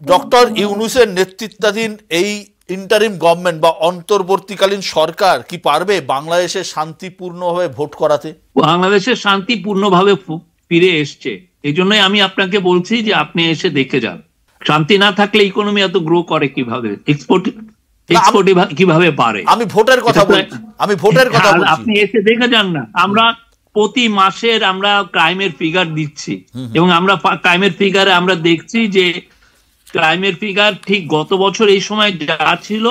Doctor ইউনূসের নেতৃত্বাধীন এই interim government বা অন্তর্বর্তীকালীন সরকার কি পারবে বাংলাদেশে শান্তিপূর্ণভাবে ভোট করাতে? বাংলাদেশে শান্তিপূর্ণভাবে ফিরে এসছে, এই জন্যই আমি আপনাকে বলছি যে আপনি এসে দেখে যান। শান্তি না থাকলে ইকোনমি এত গ্রো করে কিভাবে, এক্সপোর্ট কিভাবে পারে? আমি ভোটের কথা বলছি, আপনি এসে দেখে যান না। আমরা প্রতি মাসের আমরা ক্রাইমের ফিগার দিচ্ছি, এবং আমরা ক্রাইমের ফিগারে আমরা দেখছি যে ক্রাইমের ফিগার ঠিক গত বছর এই সময় যা ছিল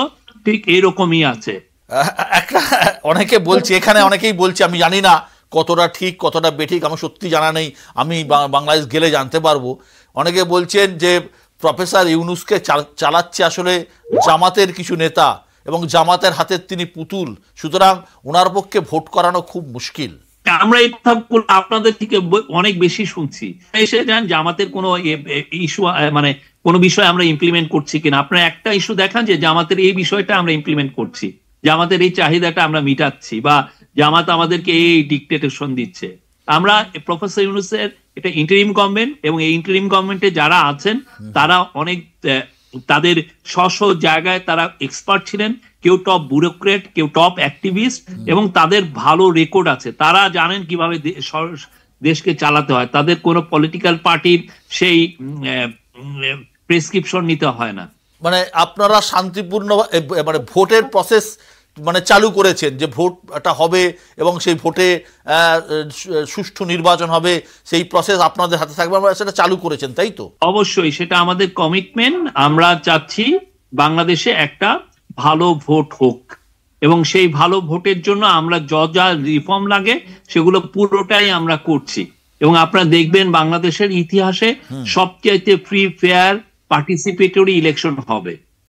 ঠিক এরকমই আছে। অনেকে বলছে, এখানে অনেকেই বলছে, আমি জানি না কতটা ঠিক কতটা বেঠিক, আমার সত্যি জানা নেই, আমি বাংলাদেশ গেলে জানতে পারবো। অনেকে বলছেন যে প্রফেসর ইউনূসকে চালাচ্ছে আসলে জামাতের কিছু নেতা, এবং জামাতের হাতের তিনি পুতুল, সুতরাং ওনার পক্ষে ভোট করানো খুব মুশকিল। আমরা এই আপনাদের থেকে অনেক বেশি শুনছি। এসে যান জামাতের কোনো ইস্যু, মানে কোনো বিষয় আমরা ইমপ্লিমেন্ট করছি কিনা। আপনারা একটা ইস্যু দেখান যে জামাতের এই বিষয়টা আমরা ইমপ্লিমেন্ট করছি, জামাতের এই চাহিদাটা আমরা মিটাচ্ছি, বা জামাত আমাদেরকে এই ডিক্টেটেশন দিচ্ছে। আমরা প্রফেসর ইউনূসের এটা ইন্টারিম গভর্নমেন্ট, এবং এই ইন্টারিম গভর্নমেন্টে যারা আছেন তারা অনেক তাদের স্ব জায়গায় তারা এক্সপার্ট ছিলেন, কেউ টপ ব্যুরোক্রেট, কেউ টপ অ্যাক্টিভিস্ট, এবং তাদের ভালো রেকর্ড আছে। তারা জানেন কিভাবে দেশকে চালাতে হয়। তাদের কোনো পলিটিক্যাল পার্টির সেই প্রেসক্রিপশন নিতে হয় না। মানে আপনারা শান্তিপূর্ণ মানে ভোটের প্রসেস মানে চালু করেছেন, যে ভোটটা হবে এবং সেই ভোটে সুষ্ঠু নির্বাচন হবে, সেই প্রসেস আপনাদের হাতে থাকবে, আমরা সেটা চালু করেছেন, তাই তো? অবশ্যই, সেটা আমাদের কমিটমেন্ট। আমরা চাচ্ছি বাংলাদেশে একটা ভালো ভোট হোক, এবং সেই ভালো ভোটের জন্য আমরা যা রিফর্ম লাগে সেগুলো পুরোটাই আমরা করছি। এবং আপনারা দেখবেন বাংলাদেশের ইতিহাসে সবচেয়ে ফ্রি, ফেয়ার, পার্টিসিপেটরি ইলেকশন হবে।